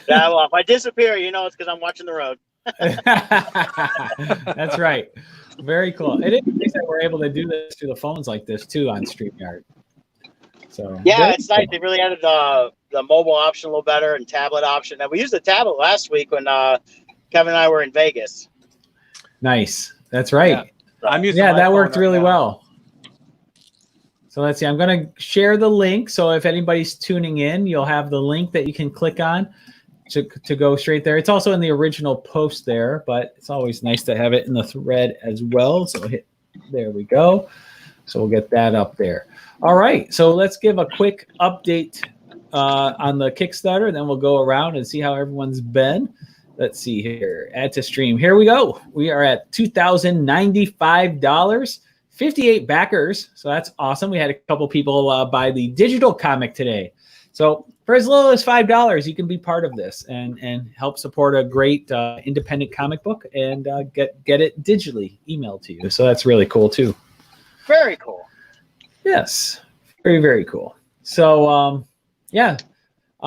Yeah, well, if I disappear, it's because I'm watching the road. That's right. Very cool. It is nice that we're able to do this through the phones like this too on StreamYard. So yeah, it's nice. They really added the mobile option a little better and tablet option. And we used the tablet last week when Kevin and I were in Vegas. Nice. That's right. Yeah, I'm using that worked right really now. well. So let's see. I'm going to share the link. So if anybody's tuning in, you'll have the link that you can click on to go straight there. It's also in the original post there, but it's always nice to have it in the thread as well. So there we go. So we'll get that up there. All right. So let's give a quick update on the Kickstarter, and then we'll go around and see how everyone's been. Let's see here. Add to stream. Here we go. We are at $2,095, 58 backers. So that's awesome. We had a couple people buy the digital comic today. So for as little as $5, you can be part of this and help support a great independent comic book and get it digitally emailed to you. So that's really cool too. Very cool. Yes, very, very cool. So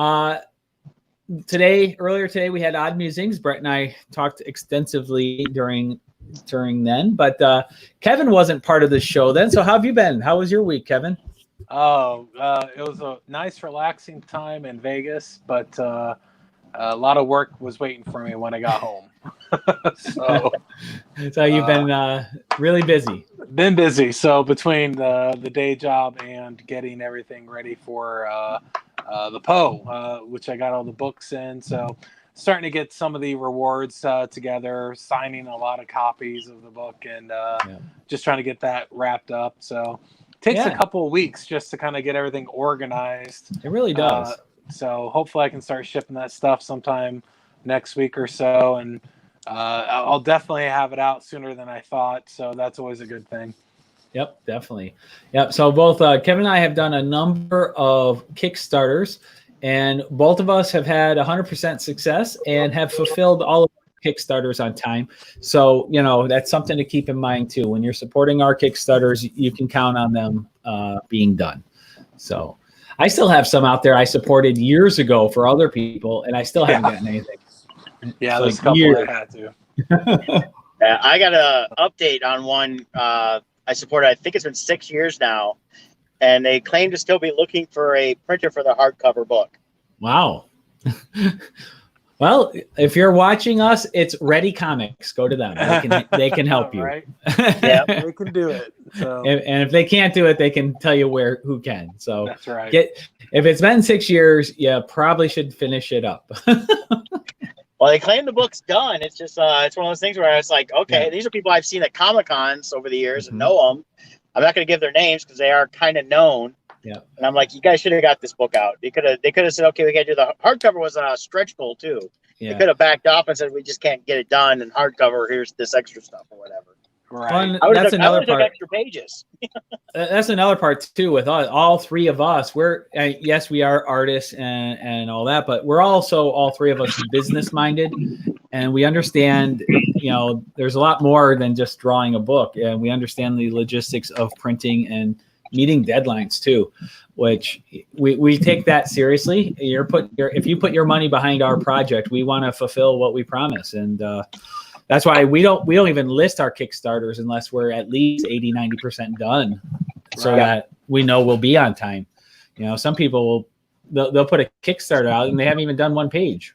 earlier today we had Odd Musings. Brett and I talked extensively during then, but Kevin wasn't part of the show then. So how have you been? How was your week, Kevin? Oh, it was a nice, relaxing time in Vegas, but a lot of work was waiting for me when I got home. So you've been really busy. Been busy. So between the day job and getting everything ready for the PO, which I got all the books in, so starting to get some of the rewards together, signing a lot of copies of the book, and just trying to get that wrapped up. So takes a couple of weeks just to kind of get everything organized. It really does. So hopefully I can start shipping that stuff sometime next week or so, and I'll definitely have it out sooner than I thought. So that's always a good thing. Yep, definitely. Yep. So both Kevin and I have done a number of Kickstarters, and both of us have had 100% success and have fulfilled all of our Kickstarters on time. So, that's something to keep in mind too. When you're supporting our Kickstarters, you can count on them being done. So I still have some out there I supported years ago for other people, and I still haven't gotten anything. Yeah, there's a couple I had to. I got an update on one I supported. I think it's been 6 years now, and they claim to still be looking for a printer for the hardcover book. Wow. Well, if you're watching us, it's Ready Comics. Go to them. They can help you. Right? Yeah, they can do it. So. And if they can't do it, they can tell you who can. So that's right. If it's been 6 years, you probably should finish it up. Well, they claim the book's done. It's just it's one of those things where I was like, okay, these are people I've seen at Comic-Cons over the years and know them. I'm not going to give their names because they are kind of known. Yeah. And I'm like, you guys should have got this book out. They could have said, okay, we got to do the hardcover was a stretch goal too. Yeah. They could have backed off and said, we just can't get it done. And hardcover, here's this extra stuff or whatever. Right. That's another part. Extra pages. That's another part too. With all three of us, yes, we are artists and all that, but we're also all three of us business minded, and we understand. There's a lot more than just drawing a book, and we understand the logistics of printing and meeting deadlines too, which we take that seriously. If you put your money behind our project, we want to fulfill what we promise, and that's why we don't even list our Kickstarters unless we're at least 80-90% done, so that we know we'll be on time. Some people they'll put a Kickstarter out and they haven't even done one page.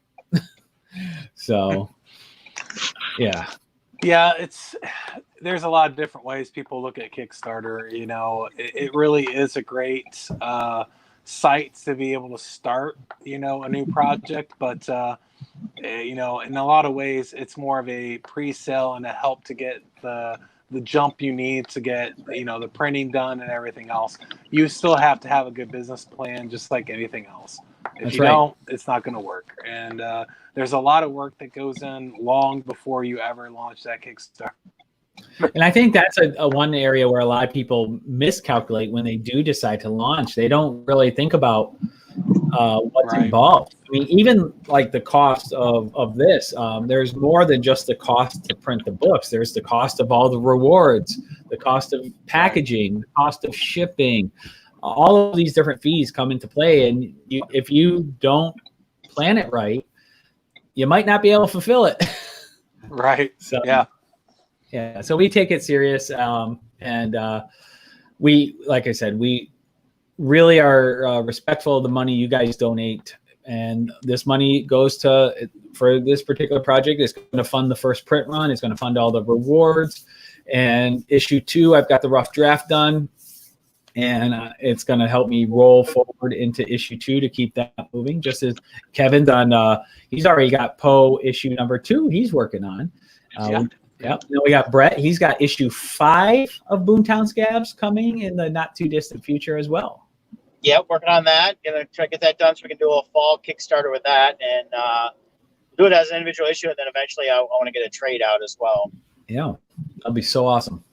So yeah, there's a lot of different ways people look at Kickstarter. It really is a great site to be able to start a new project, but in a lot of ways it's more of a pre-sale and a help to get the jump you need to get the printing done and everything else. You still have to have a good business plan, just like anything else. If you don't, it's not going to work. And there's a lot of work that goes in long before you ever launch that Kickstarter. And I think that's a one area where a lot of people miscalculate when they do decide to launch. They don't really think about what's involved. I mean, even like the cost of this, there's more than just the cost to print the books. There's the cost of all the rewards, the cost of packaging, the cost of shipping. All of these different fees come into play. And if you don't plan it right, you might not be able to fulfill it. Right. So yeah. So we take it serious, and we, like I said, we really are respectful of the money you guys donate, and this money goes to, for this particular project, it's going to fund the first print run. It's going to fund all the rewards, and issue 2, I've got the rough draft done, and it's going to help me roll forward into issue 2 to keep that moving. Just as Kevin's on, he's already got Poe issue number 2 he's working on. Yep. Then we got Brett. He's got issue 5 of Boomtown Scabs coming in the not too distant future as well. Yep, working on that. Gonna try to get that done so we can do a fall Kickstarter with that, and do it as an individual issue, and then eventually I want to get a trade out as well. Yeah, that'd be so awesome.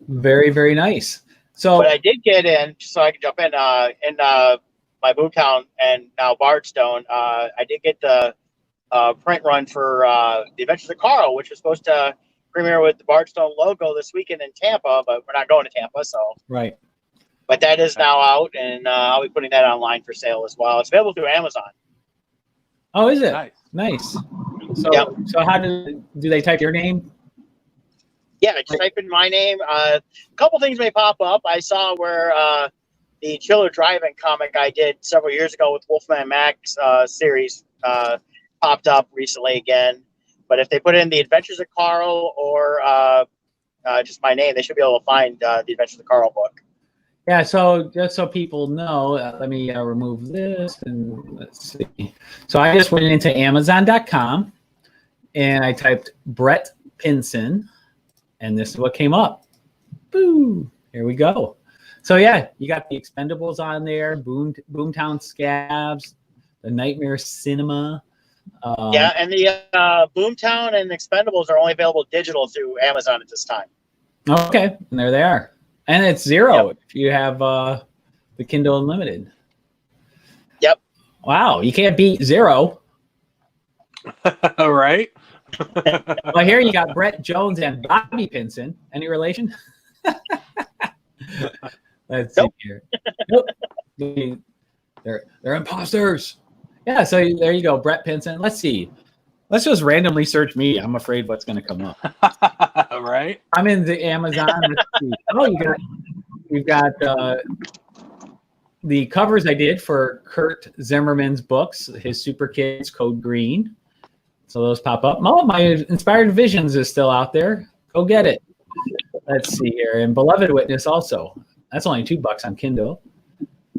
Very, very nice. So, but I did get in, just so I can jump in my Boomtown and now Bardstone. I did get the print run for The Adventures of Carl, which was supposed to premiere with the Bardstone logo this weekend in Tampa, but we're not going to Tampa, so. Right. But that is now out, and I'll be putting that online for sale as well. It's available through Amazon. Oh, is it? Nice. So, yep. So how do they type your name? Yeah, just type in my name. A couple things may pop up. I saw where the Chiller Drive-In comic I did several years ago with Wolfman Max series popped up recently again. But if they put in The Adventures of Carl or just my name, they should be able to find The Adventures of Carl book. Yeah, so just so people know, let me remove this and let's see. So I just went into Amazon.com and I typed Brett Pinson, and this is what came up. Boo! Here we go. So yeah, you got the Expendables on there, Boomtown Scabs, the Nightmare Cinema. Yeah, and the Boomtown and Expendables are only available digital through Amazon at this time. Okay, and there they are. And it's $0 if you have the Kindle Unlimited. Yep. Wow, you can't beat $0. Right. Well, here you got Brett Jones and Bobby Pinson. Any relation? Let's see here. Nope. They're imposters. Yeah, so there you go, Brett Pinson. Let's see. Let's just randomly search me. I'm afraid what's going to come up. Right. I'm in the Amazon. Oh, you've got the covers I did for Kurt Zimmerman's books, his Super Kids Code Green. So those pop up. Oh, my Inspired Visions is still out there. Go get it. Let's see here. And Beloved Witness also. That's only $2 on Kindle.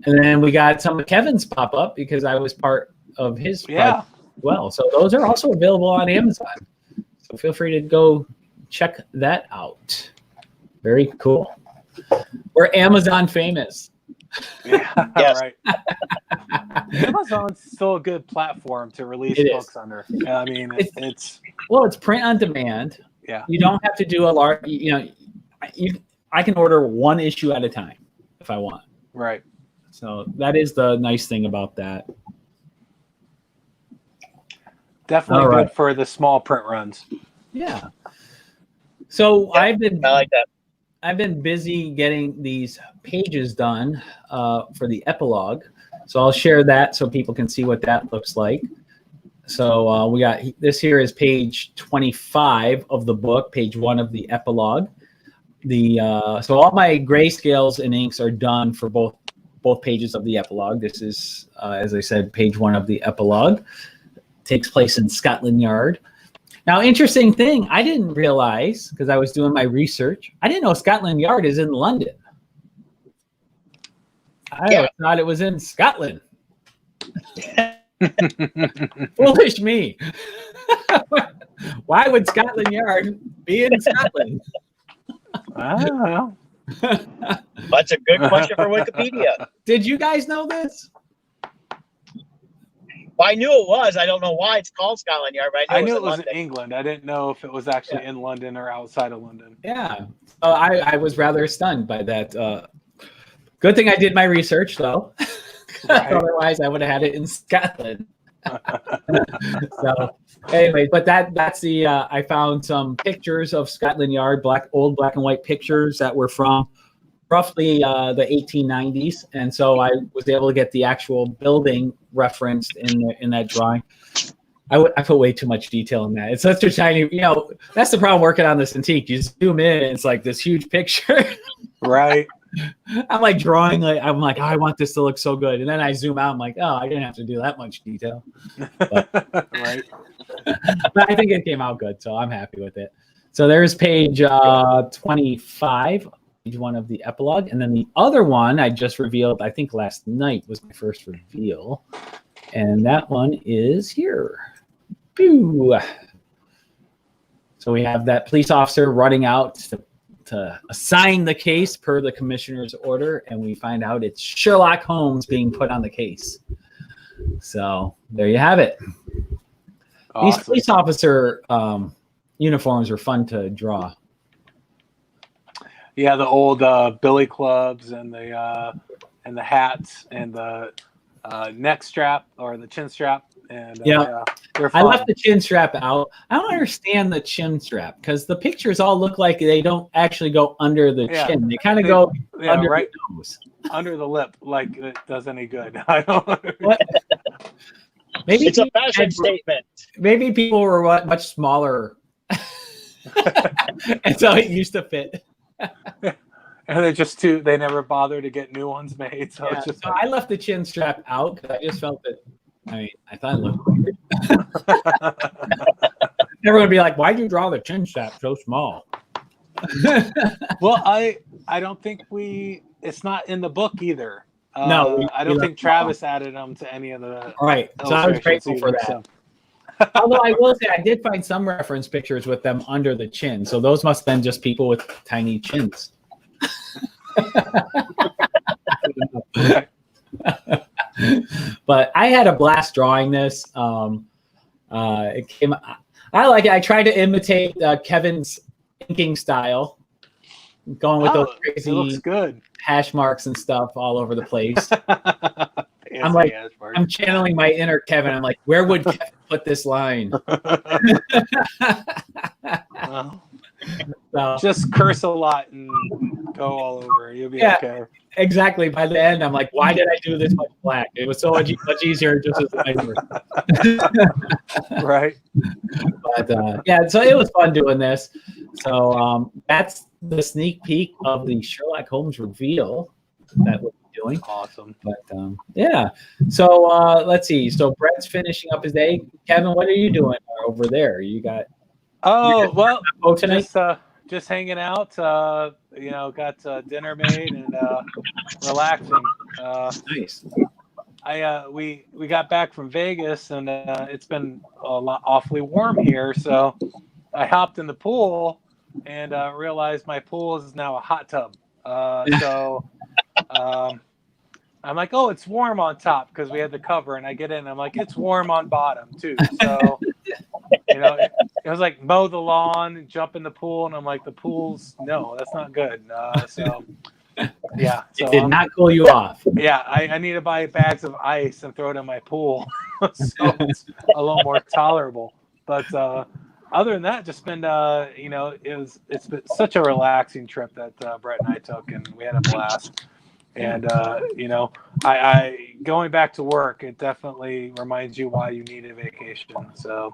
And then we got some of Kevin's pop up because I was part of his project as well. So those are also available on Amazon. So feel free to go check that out. Very cool. We're Amazon famous. Yeah, yes. Right. Amazon's still a good platform to release books under. I mean, it's print on demand. Yeah. You don't have to do a large, I can order one issue at a time if I want. Right. So that is the nice thing about that. Definitely good for the small print runs. Yeah. So I like that. I've been busy getting these pages done for the epilogue. So I'll share that so people can see what that looks like. So we got this here is page 25 of the book, page 1 of the epilogue. So all my grayscales and inks are done for both pages of the epilogue. This is, as I said, page 1 of the epilogue. Takes place in Scotland Yard. Now, interesting thing, I didn't realize, because I was doing my research, I didn't know Scotland Yard is in London. I thought it was in Scotland. Foolish me. Why would Scotland Yard be in Scotland? I don't know. That's a good question for Wikipedia. Did you guys know this? Well, I knew it was. I don't know why it's called Scotland Yard, but I knew it was in England. I didn't know if it was actually in London or outside of London. Yeah. I was rather stunned by that. Good thing I did my research, though. Right. Otherwise, I would have had it in Scotland. So, anyway, but that's the. I found some pictures of Scotland Yard, old black and white pictures that were from roughly the 1890s, and so I was able to get the actual building referenced in that drawing. I put way too much detail in that. It's such a tiny, that's the problem working on this antique. You zoom in, and it's like this huge picture. Right. I'm like drawing, I'm like, oh, I want this to look so good. And then I zoom out, I'm like, oh, I didn't have to do that much detail. But, Right. but I think it came out good, so I'm happy with it. So there's page 25, page 1 of the epilogue. And then the other one I just revealed, I think last night was my first reveal. And that one is here. Pew. So we have that police officer running out to assign the case per the commissioner's order, and we find out it's Sherlock Holmes being put on the case. So there you have it. Awesome. These police officer uniforms are fun to draw. Yeah, the old billy clubs and the hats and the neck strap or the chin strap. And I left the chin strap out. I don't understand the chin strap because the pictures all look like they don't actually go under the chin. They kind of go under the nose, under the lip, like it does any good. I don't. Maybe it's a fashion statement. Maybe people were much smaller, and so it used to fit. And they never bother to get new ones made. So it's just. So I left the chin strap out because I just felt that. I thought it looked weird. Everyone would be like, why'd you draw the chin strap so small? Well, I don't think it's not in the book either. No. I don't think Travis added them to any of the. Right. So I was grateful for that. So. Although I will say I did find some reference pictures with them under the chin. So those must have been just people with tiny chins. But I had a blast drawing this. It came. I like it. I tried to imitate Kevin's inking style, going with those crazy, it looks good, hash marks and stuff all over the place. I'm like, I'm channeling my inner Kevin. I'm like, where would Kevin put this line? So, just curse a lot and go all over. You'll be okay. Exactly. By the end, I'm like, why did I do this much black? It was so much easier just as I Right. But so it was fun doing this. So that's the sneak peek of the Sherlock Holmes reveal that we'll be doing. Awesome. But so let's see. So Brett's finishing up his day. Kevin, what are you doing over there? You got. Oh well, tonight. Just hanging out. Got dinner made and relaxing. Nice. We got back from Vegas and it's been awfully warm here, so I hopped in the pool and realized my pool is now a hot tub. So I'm like, oh, it's warm on top because we had the cover, and I get in and I'm like, it's warm on bottom too. So it was like mow the lawn, jump in the pool, and I'm like, the pool's that's not good. So it did not cool you off. Yeah, I need to buy bags of ice and throw it in my pool, so it's a little more tolerable. But other than that, just been it's been such a relaxing trip that Brett and I took, and we had a blast. And I going back to work, it definitely reminds you why you need a vacation. So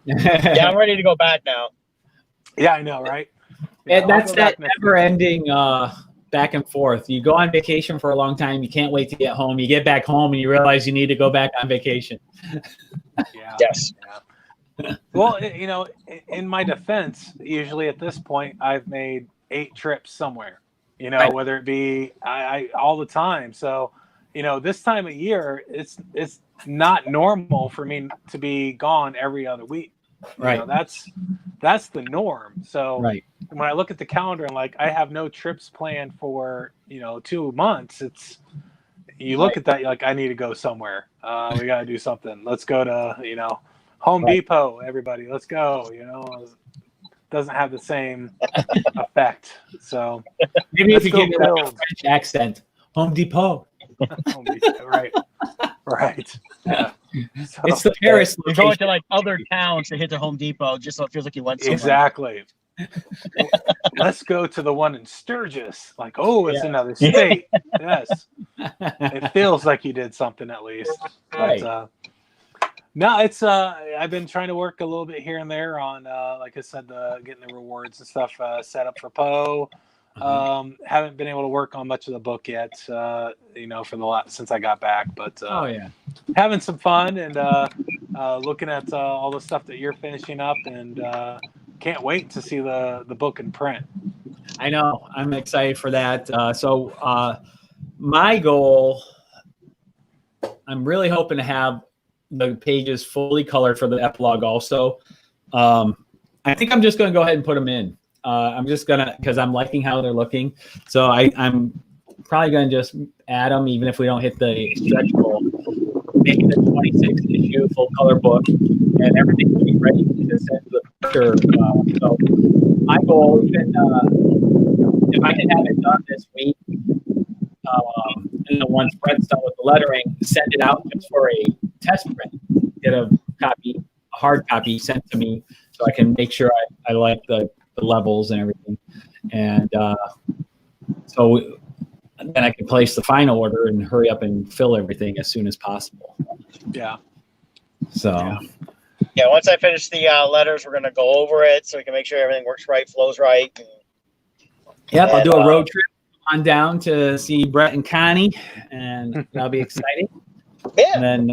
yeah, I'm ready to go back now. Yeah, I know, right? And that's that never-ending back and forth. You go on vacation for a long time, you can't wait to get home. You get back home and you realize you need to go back on vacation. Yeah. Yes. Yeah. Well, in my defense, usually at this point, I've made 8 trips somewhere. Right. Whether it be I all the time. So, this time of year, it's not normal for me to be gone every other week. Right. That's the norm. So when I look at the calendar and I have no trips planned for 2 months, you look at that, you're like, I need to go somewhere. We got to do something. Let's go to Home Depot. Everybody, let's go. Doesn't have the same effect. So maybe if you give it a French accent, Home Depot. Home Depot, right. Yeah. So, it's the Paris. You're going to other towns to hit the Home Depot just so it feels like you went somewhere. Exactly. Let's go to the one in Sturgis. Like, oh, it's another state. Yes. It feels like you did something at least. Right. But, no, it's I've been trying to work a little bit here and there on like I said, getting the rewards and stuff set up for Poe. Haven't been able to work on much of the book yet, you know, for the since I got back, but having some fun and looking at all the stuff that you're finishing up, and can't wait to see the book in print. I know, I'm excited for that. My goal, I'm really hoping to have the pages fully colored for the epilogue also. I think I'm just going to go ahead and put them in. I'm just gonna, because I'm liking how they're looking. So I'm probably gonna just add them, even if we don't hit the stretch goal. Make it a 26 issue full color book, and everything will be ready to send to the printer. So my goal, even if I can have it done this week, and then once Brett's done with the lettering, send it out just for a test print. Get a hard copy sent to me, so I can make sure I like the levels and everything, and so then I can place the final order and hurry up and fill everything as soon as possible. Yeah. So. Yeah. Once I finish the letters, we're gonna go over it so we can make sure everything works right, flows right. Yep, I'll do a road trip on down to see Brett and Connie, and that'll be exciting. Yeah. And then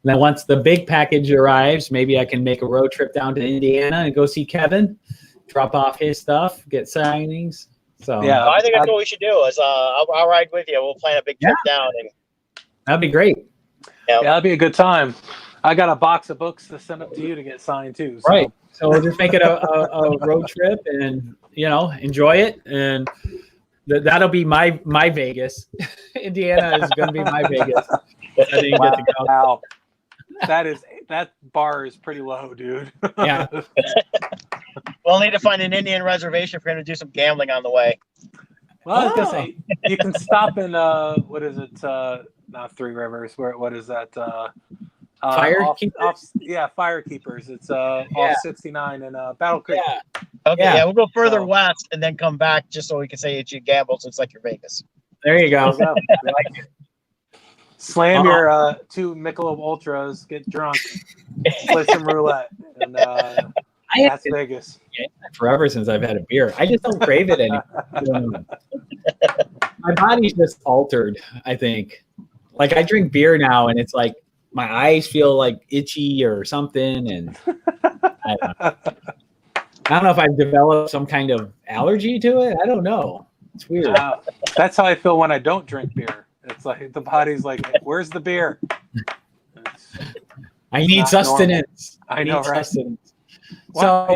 And then once the big package arrives, maybe I can make a road trip down to Indiana and go see Kevin, drop off his stuff, get signings. So yeah, I think that's what we should do. Is I'll ride with you. We'll plan a big trip down, and that'd be great. Yeah, that'd be a good time. I got a box of books to send up to you to get signed too. So. Right. So we'll just make it a road trip, and enjoy it, and that'll be my Vegas. Indiana is going to be my Vegas. I didn't get to go. Wow. That bar is pretty low, dude. Yeah. We'll need to find an Indian reservation if we're going to do some gambling on the way. Well, I was gonna say you can stop in what is it? Not Three Rivers. What is that? Firekeepers. Firekeepers. It's off 69 and Battle Creek. Yeah. Okay. Yeah, we'll go further west and then come back just so we can say it's you gamble, so it's like your Vegas. There you go. Slam your 2 Michelob Ultras, get drunk, play some roulette, and that's Vegas. Forever since I've had a beer. I just don't crave it anymore. My body's just altered, I think. Like, I drink beer now, and it's like my eyes feel like itchy or something, and I don't know if I've developed some kind of allergy to it. I don't know. It's weird. That's how I feel when I don't drink beer. It's like the body's like, where's the beer? I need sustenance. I know, right? Sustenance. Well,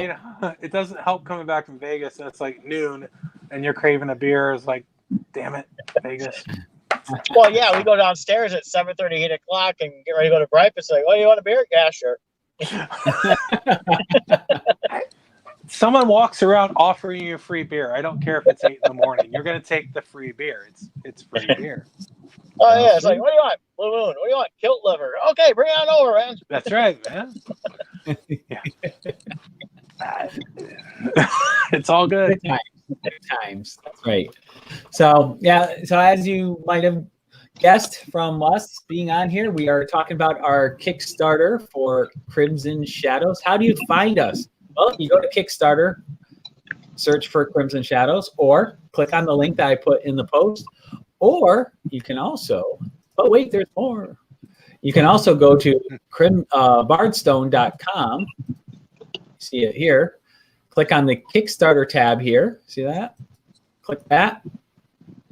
So it doesn't help coming back from Vegas and it's like noon and you're craving a beer. It's like, damn it, Vegas. Well, yeah, we go downstairs at 7:30, 8 o'clock and get ready to go to breakfast. Like, oh, you want a beer? Yeah, sure. Someone walks around offering you free beer. I don't care if it's 8 in the morning. You're going to take the free beer. It's free beer. Oh, yeah. It's like, what do you want? Blue Moon. What do you want? Kilt liver. Okay, bring it on over, man. That's right, man. It's all good. Good times. That's right. So, so as you might have guessed from us being on here, we are talking about our Kickstarter for Crimson Shadows. How do you find us? Well, you go to Kickstarter, search for Crimson Shadows, or click on the link that I put in the post. Or you can also, there's more. You can also go to bardstone.com. See it here. Click on the Kickstarter tab here. See that? Click that.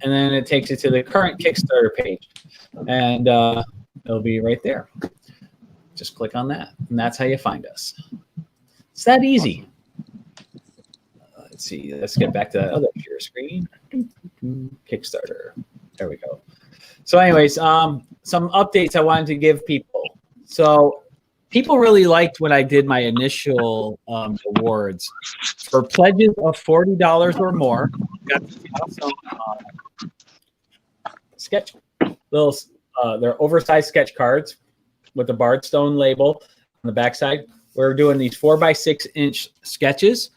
And then it takes you to the current Kickstarter page. And it'll be right there. Just click on that. And that's how you find us. It's that easy. Let's see. Let's get back to that other share screen. Kickstarter. There we go. So anyways, some updates I wanted to give people. So people really liked when I did my initial awards. For pledges of $40 or more, got some sketch little they're oversized sketch cards with the Bardstone label on the backside. We're doing these 4x6 inch sketches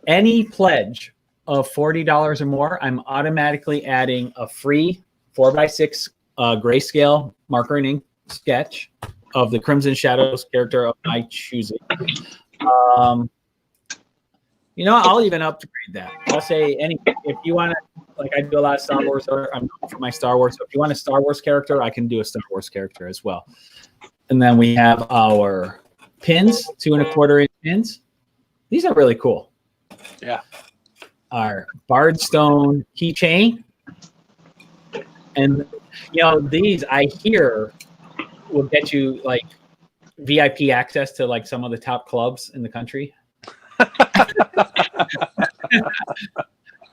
any pledge of $40 or more, I'm automatically adding a free 4x6 grayscale marker and ink sketch of the Crimson Shadows character of my choosing. You know, I'll even upgrade that. I'll say if you want to, like I do a lot of Star Wars, or I'm known for my Star Wars. So if you want a Star Wars character, I can do a Star Wars character as well. And then we have our pins, 2 1/4 inch pins. These are really cool. Yeah. Our Bardstone keychain. And, you know, these I hear will get you like VIP access to like some of the top clubs in the country. I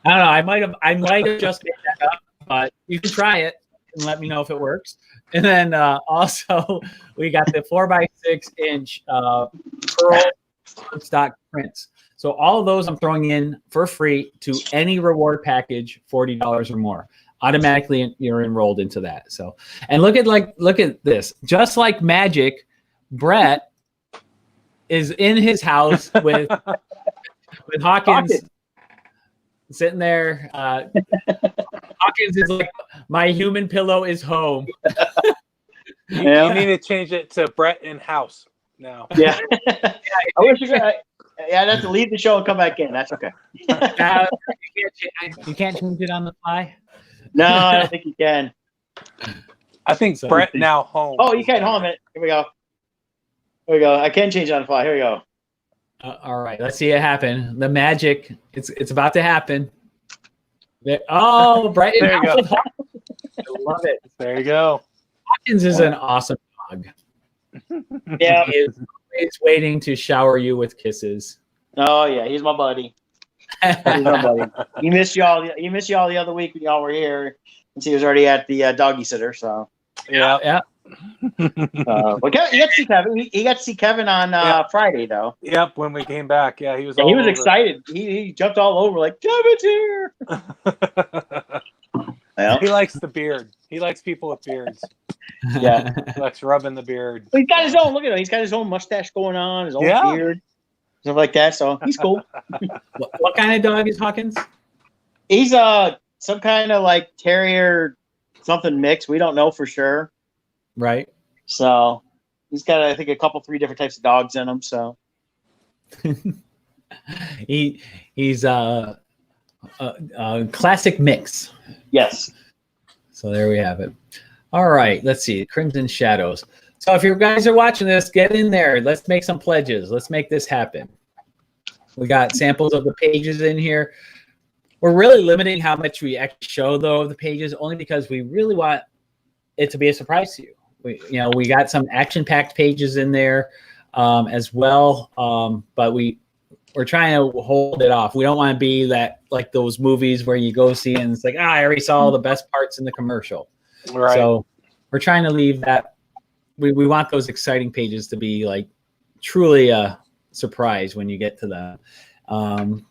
don't know. I might have just made that up, but you can try it and let me know if it works. And then also we got the 4x6 inch pearl stock prints. So all of those I'm throwing in for free to any reward package, $40 or more. Automatically you're enrolled into that. So, and look at this. Just like magic, Brett is in his house with Hawkins sitting there. Hawkins is like, my human pillow is home. You need to change it to Brett in house now. Yeah. I wish you could. I'd have to leave the show and come back in. That's okay. You can't change it on the fly? No, I don't think you can. I think so. Brett now home. Oh, you can. Hold on a minute. Here we go. Here we go. I can change it on the fly. Here we go. All right. Let's see it happen. The magic. It's about to happen. Oh, Brett. There you go. I love it. There you go. Hawkins is an awesome dog. Yeah. He is always waiting to shower you with kisses. Oh yeah, he's my buddy. He's my buddy. He missed y'all the other week when y'all were here, and he was already at the doggy sitter. So yeah. Well, he got to see Kevin. He got to see Kevin on Friday though. Yep, when we came back, he was. He was excited. He jumped all over like Kevin's here. He likes the beard. He likes people with beards. Yeah, he likes rubbing the beard. Well, he's got his own. Look at him. He's got his own mustache going on. His own beard, stuff like that. So he's cool. What kind of dog is Hawkins? He's some kind of like terrier, something mix. We don't know for sure. Right. So he's got, I think, 3 different types of dogs in him. So he's a classic mix. Yes. So there we have it. All right. Let's see. Crimson Shadows. So if you guys are watching this, get in there. Let's make some pledges. Let's make this happen. We got samples of the pages in here. We're really limiting how much we actually show, though, of the pages, only because we really want it to be a surprise to you. We got some action-packed pages in there as well, but we're trying to hold it off. We don't want to be that like those movies where you go see and it's like, I already saw all the best parts in the commercial. Right. So we're trying to leave that. We want those exciting pages to be like truly a surprise when you get to them.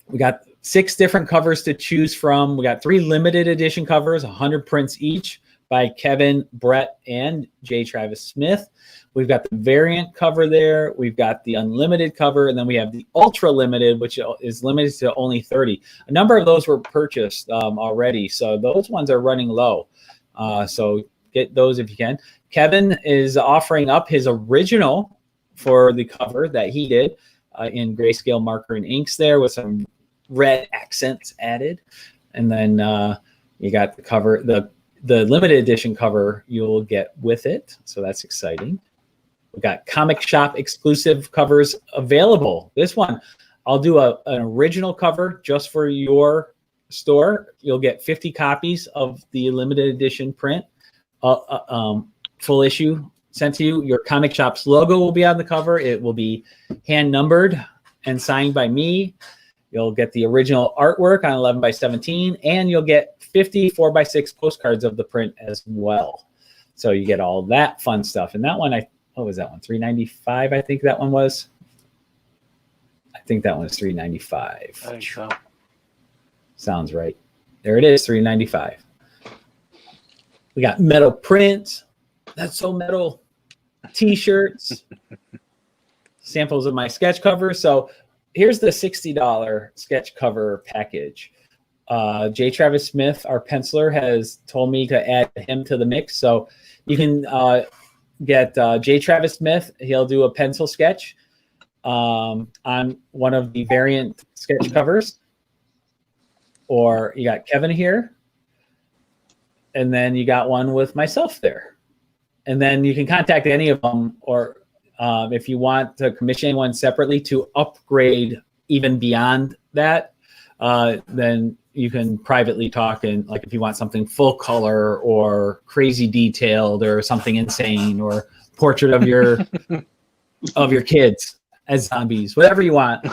We got 6 different covers to choose from. We got 3 limited edition covers, 100 prints each by Kevin, Brett, and J. Travis Smith. We've got the variant cover there. We've got the unlimited cover, and then we have the ultra limited, which is limited to only 30. A number of those were purchased already, so those ones are running low. So get those if you can. Kevin is offering up his original for the cover that he did in grayscale marker and inks there with some red accents added. And then you got the cover, the limited edition cover you'll get with it. So that's exciting. We got comic shop exclusive covers available. This one, I'll do an original cover just for your store. You'll get 50 copies of the limited edition print, full issue sent to you. Your comic shop's logo will be on the cover. It will be hand numbered and signed by me. You'll get the original artwork on 11 by 17, and you'll get 50 4x6 postcards of the print as well. So you get all that fun stuff. And that one, what was that one? $3.95, I think that one was. I think that one was $3.95. I think so. Sounds right. There it is, $3.95. We got metal prints. That's so metal. T-shirts. Samples of my sketch covers. So here's the $60 sketch cover package. J. Travis Smith, our penciler, has told me to add him to the mix. So you can get J. Travis Smith. He'll do a pencil sketch on one of the variant sketch covers. Or you got Kevin here. And then you got one with myself there. And then you can contact any of them, or if you want to commission one separately to upgrade even beyond that, then you can privately talk, and like if you want something full color or crazy detailed or something insane or portrait of your of your kids as zombies, whatever you want,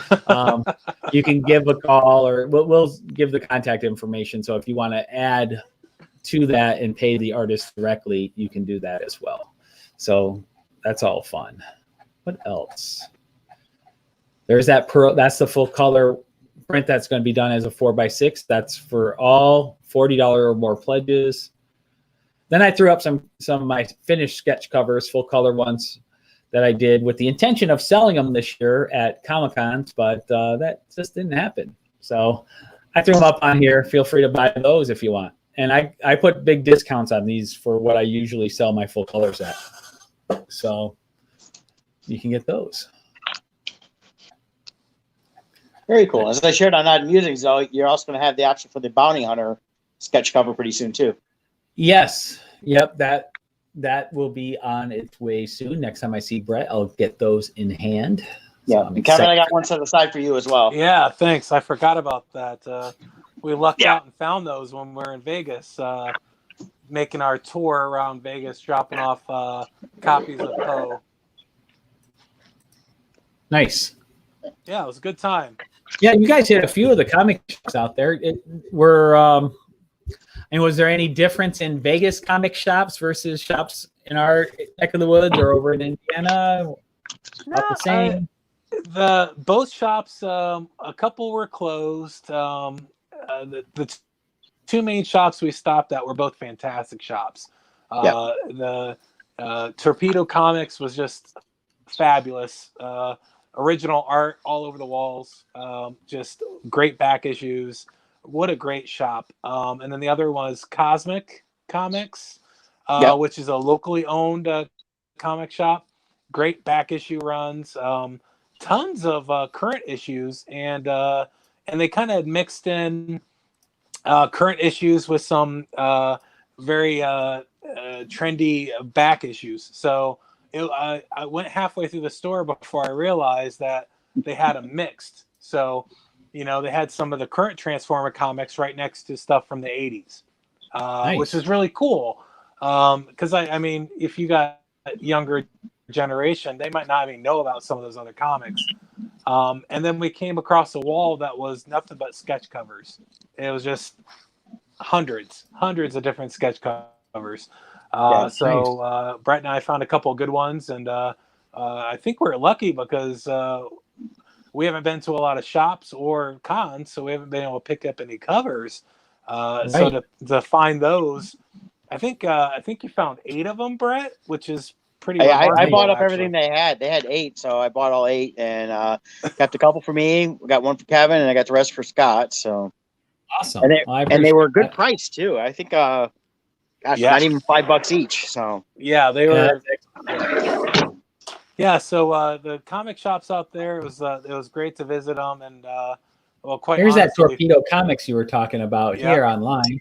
you can give a call, or we'll give the contact information. So if you want to add to that and pay the artist directly, you can do that as well. So that's all fun. What else? There's that that's the full color print that's going to be done as a 4x6. That's for all $40 or more pledges. Then I threw up some of my finished sketch covers, full color ones that I did with the intention of selling them this year at Comic-Cons, but that just didn't happen. So I threw them up on here. Feel free to buy those if you want. And I put big discounts on these for what I usually sell my full colors at. So you can get those. Very cool. As I shared on Odd Musings, though, you're also going to have the option for the Bounty Hunter sketch cover pretty soon, too. Yes. Yep. That will be on its way soon. Next time I see Brett, I'll get those in hand. Yeah. So Kevin, I got one set aside for you as well. Yeah, thanks. I forgot about that. We lucked out and found those when we were in Vegas, making our tour around Vegas, dropping off copies of Poe. Nice. Yeah, it was a good time. Yeah, you guys hit a few of the comic shops out there. And was there any difference in Vegas comic shops versus shops in our neck of the woods or over in Indiana? About the same? Both shops, a couple were closed. The two main shops we stopped at were both fantastic shops. The Torpedo Comics was just fabulous. Original art all over the walls. Just great back issues. What a great shop. And then the other was Cosmic Comics, which is a locally owned comic shop. Great back issue runs. Tons of current issues, and they kind of mixed in current issues with some very trendy back issues. So I went halfway through the store before I realized that they had them mixed. So, they had some of the current Transformer comics right next to stuff from the 80s, Nice. which is really cool. Because, I mean, if you got younger generation, they might not even know about some of those other comics. And then we came across a wall that was nothing but sketch covers. It was just hundreds of different sketch covers. Nice. Brett and I found a couple of good ones, and I think we're lucky because we haven't been to a lot of shops or cons, so we haven't been able to pick up any covers. So to find those, I think you found 8 of them, Brett, which is pretty. I bought up everything they had. They had 8, so I bought all 8 and kept a couple for me. We got one for Kevin, and I got the rest for Scott. So awesome. And they were a good price too. I think, not even $5 each. So yeah, they were. Yeah, so the comic shops out there, it was great to visit them, and quite. Here's honestly, that Torpedo Comics you were talking about here online.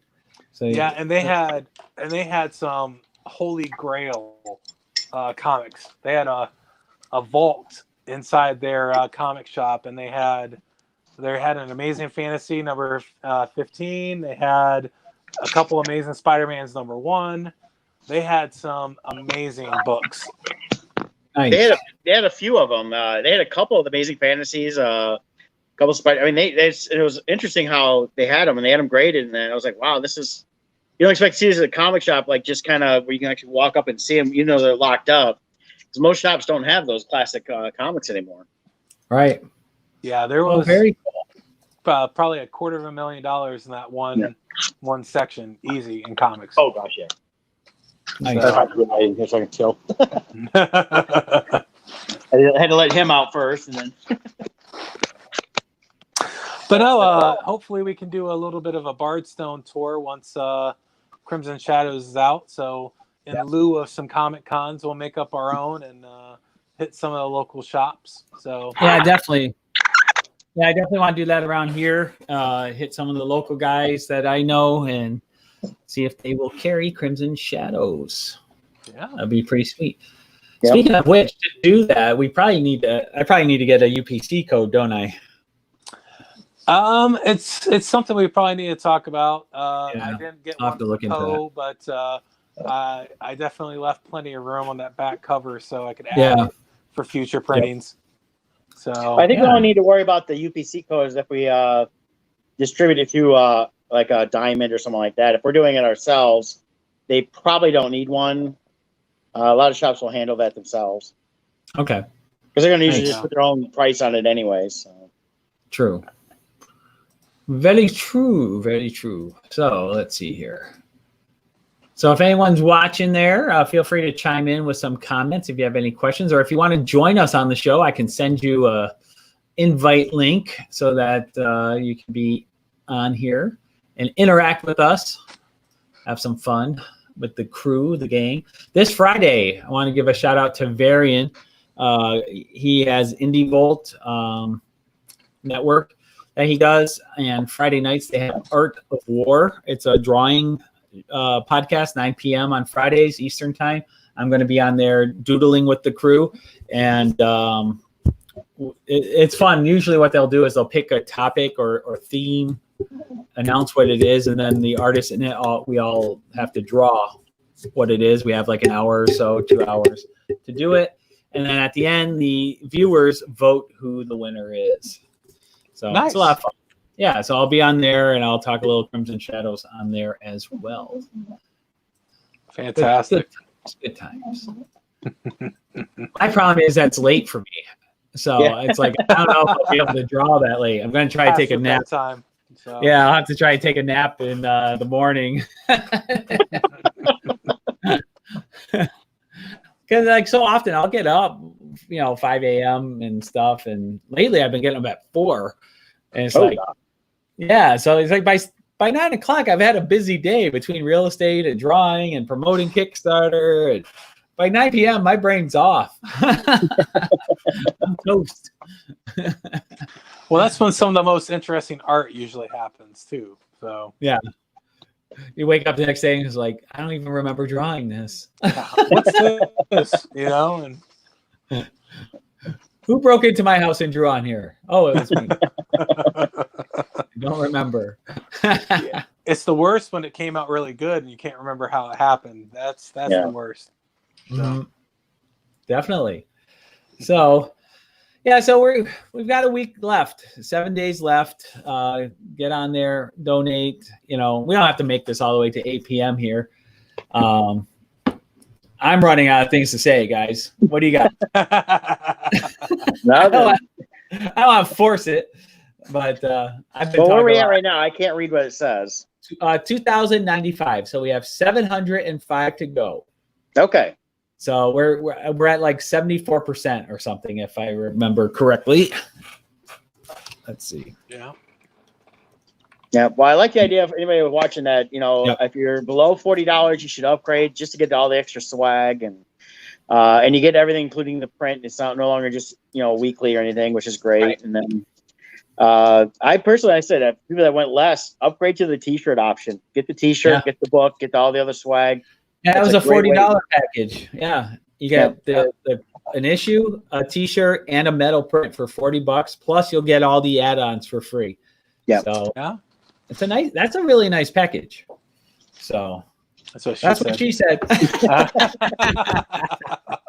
So yeah, and they had some Holy Grail comics. They had a vault inside their comic shop, and they had an Amazing Fantasy number 15. They had a couple Amazing Spider-Mans number 1. They had some amazing books. Nice. They had a few of them. They had a couple of Amazing Fantasies. Couple Spider. I mean, it was interesting how they had them, and they had them graded. And then I was like, wow, this is. You don't expect to see this at a comic shop, like just kind of where you can actually walk up and see them. They're locked up, because most shops don't have those classic comics anymore. Right. Yeah, there was very cool. Probably $250,000 in that one section, easy in comics. Oh gosh, yeah. Nice. So I can chill. I had to let him out first, and then. But no, hopefully we can do a little bit of a Bardstone tour once Crimson Shadows is out. So in lieu of some Comic Cons, we'll make up our own and hit some of the local shops. So yeah, definitely. Yeah, I definitely want to do that around here. Hit some of the local guys that I know and see if they will carry Crimson Shadows. Yeah, that'd be pretty sweet. Yep. Speaking of which, to do that, I probably need to get a UPC code, don't I? It's something we probably need to talk about. I didn't get I'll have one to look for into Poe, but I definitely left plenty of room on that back cover so I could add it for future printings. So I think we don't need to worry about the UPC codes if we distribute it through like a Diamond or something like that. If we're doing it ourselves, they probably don't need one. A lot of shops will handle that themselves. Okay. Because they're going to usually just put their own price on it anyway. So. True. Very true. Very true. So let's see here. So if anyone's watching there, feel free to chime in with some comments if you have any questions, or if you want to join us on the show, I can send you a invite link so that you can be on here and interact with us, have some fun with the crew, the gang. This Friday, I want to give a shout out to Varian. He has Indie Volt network that he does, and Friday nights they have Art of War. It's a drawing podcast, 9 p.m. on Fridays Eastern time. I'm going to be on there doodling with the crew, and it's fun. Usually what they'll do is they'll pick a topic or theme, announce what it is, and then the artists in it, we all have to draw what it is. We have like an hour or so, 2 hours to do it. And then at the end, the viewers vote who the winner is. So It's a lot of fun. Yeah, so I'll be on there, and I'll talk a little Crimson Shadows on there as well. Fantastic. Good times. My problem is that's late for me. So it's like, I don't know if I'll be able to draw that late. I'm going to try to take a nap. Time. So. Yeah, I'll have to try to take a nap in the morning. Because like so often I'll get up, 5 a.m. and stuff. And lately I've been getting up at 4. And it's so it's like by 9 o'clock, I've had a busy day between real estate and drawing and promoting Kickstarter. And by 9 p.m., my brain's off. I'm toast. Well, that's when some of the most interesting art usually happens too. So yeah, you wake up the next day and it's like, I don't even remember drawing this. What's this? And who broke into my house and drew on here? Oh, it was me. I don't remember. Yeah. It's the worst when it came out really good and you can't remember how it happened. That's the worst. So. Definitely. So, so we've got a week left, 7 days left. Get on there, donate. We don't have to make this all the way to 8 p.m. here. I'm running out of things to say, guys. What do you got? I don't want to force it, but I've been. Well, where are we at right now? I can't read what it says. 2,095. So we have 705 to go. Okay. So we're at like 74% or something, if I remember correctly. Let's see. Yeah. Yeah. Well, I like the idea of anybody watching that. If you're below $40, you should upgrade just to get all the extra swag and you get everything, including the print. It's no longer just weekly or anything, which is great. Right. And then I said people that went less, upgrade to the T-shirt option. Get the T-shirt, get the book, get all the other swag. Yeah, that was a $40 package. Yeah, you get an issue, a T-shirt, and a metal print for $40. Plus, you'll get all the add-ons for free. Yeah. So that's a really nice package. So that's what she said.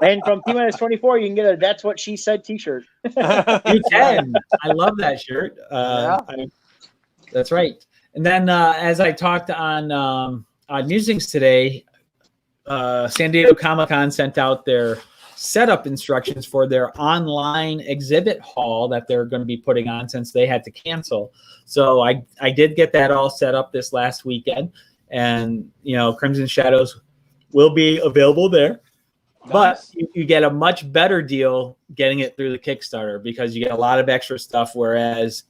And from T-24, you can get a "That's What She Said" T-shirt. You can. I love that shirt. That's right. And then as I talked on Musings today. San Diego Comic-Con sent out their setup instructions for their online exhibit hall that they're going to be putting on since they had to cancel. So I did get that all set up this last weekend, and Crimson Shadows will be available there. Nice. But you get a much better deal getting it through the Kickstarter because you get a lot of extra stuff, whereas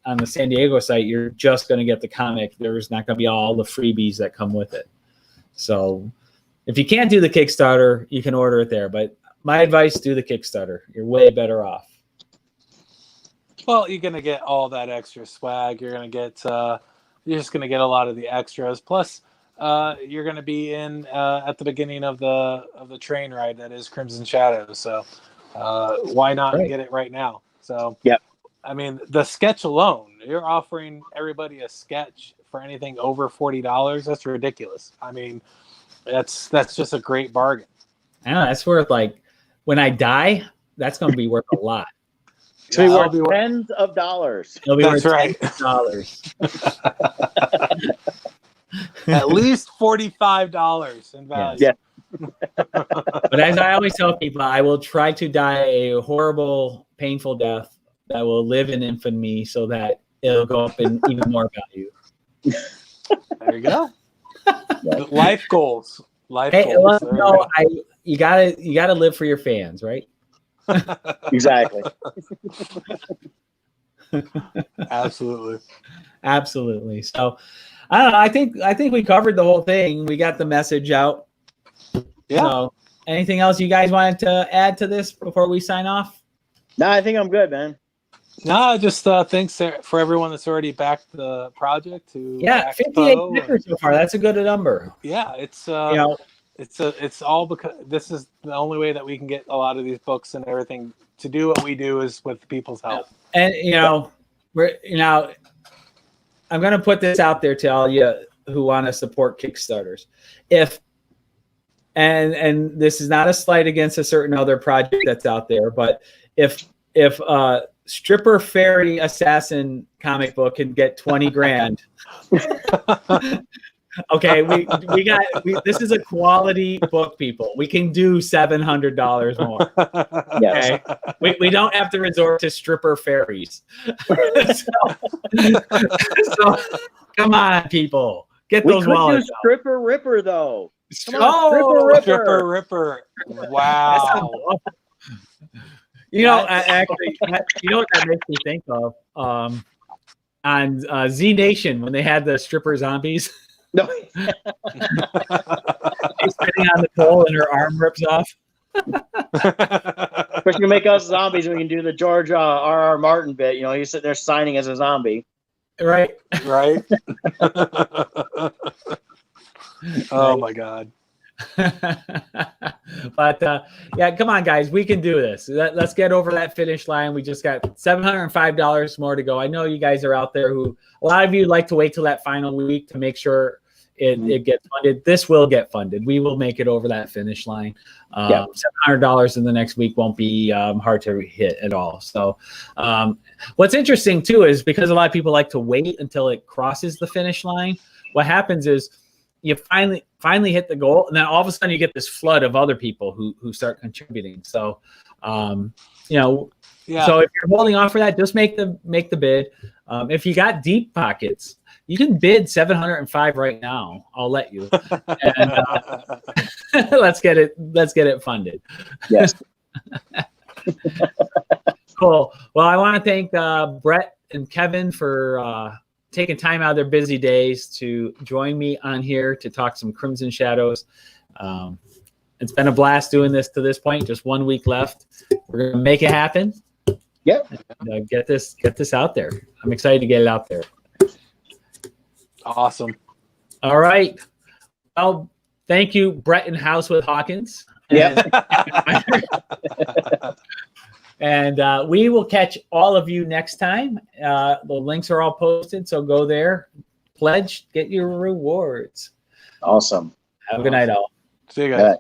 on the San Diego site, you're just going to get the comic. There's not going to be all the freebies that come with it. So if you can't do the Kickstarter, you can order it there. But my advice, do the Kickstarter. You're way better off. Well, you're gonna get all that extra swag. You're just gonna get a lot of the extras. Plus, you're gonna be in at the beginning of the train ride that is Crimson Shadows. So why not get it right now? So yep. I mean, the sketch alone, you're offering everybody a sketch for anything over $40. That's ridiculous. I mean, that's just a great bargain. Yeah, that's worth, like, when I die, that's gonna be worth a lot. It's going to be worth tens of dollars. It'll be That's worth right. $10. At least $45 in value. Yeah. But as I always tell people, I will try to die a horrible, painful death that will live in infamy so that it'll go up in even more value. There you go. Life goals. Life Hey, goals. well, no, you gotta live for your fans, right? Exactly. Absolutely. So I don't know. I think we covered the whole thing. We got the message out. Yeah. So anything else you guys wanted to add to this before we sign off? No, I think I'm good, man. No, just thanks for everyone that's already backed the project. 58 stickers so far. That's a good number. Yeah, it's it's all because this is the only way that we can get a lot of these books and everything to do what we do is with people's help. And I'm going to put this out there to all you who want to support Kickstarters. And this is not a slight against a certain other project that's out there, but if Stripper Fairy Assassin comic book can get 20 grand. Okay, this is a quality book, people. We can do $700 more. Yes. Okay, we don't have to resort to stripper fairies. so come on, people, get those wallets. Stripper Ripper though. Come on, Stripper Ripper. Wow. Actually, you know what that makes me think of? On Z Nation when they had the stripper zombies. No. She's sitting on the pole and her arm rips off. Of course, you can make us zombies. We can do the George R.R. Martin bit. He's sitting there signing as a zombie. Right. Oh my God. But come on, guys, we can do this. Let's get over that finish line. We just got $705 more to go. I know you guys are out there who a lot of you like to wait till that final week to make sure it gets funded. This will get funded. We will make it over that finish line. $700 in the next week won't be hard to hit at all. So what's interesting too is because a lot of people like to wait until it crosses the finish line. What happens is you finally hit the goal, and then all of a sudden you get this flood of other people who start contributing. So, So if you're holding off for that, just make the bid. If you got deep pockets, you can bid $705 right now. I'll let you. And, let's get it funded. Yes. Cool. Well, I want to thank Brett and Kevin for taking time out of their busy days to join me on here to talk some Crimson Shadows. It's been a blast doing this to this point. Just 1 week left. We're gonna make it happen. Yep. And, get this out there. I'm excited to get it out there. Awesome. All right. Well, thank you, Brett and House with Hawkins. Yep. And we will catch all of you next time. The links are all posted, so go there, pledge, get your rewards. Awesome. Have a good night, all. See you guys.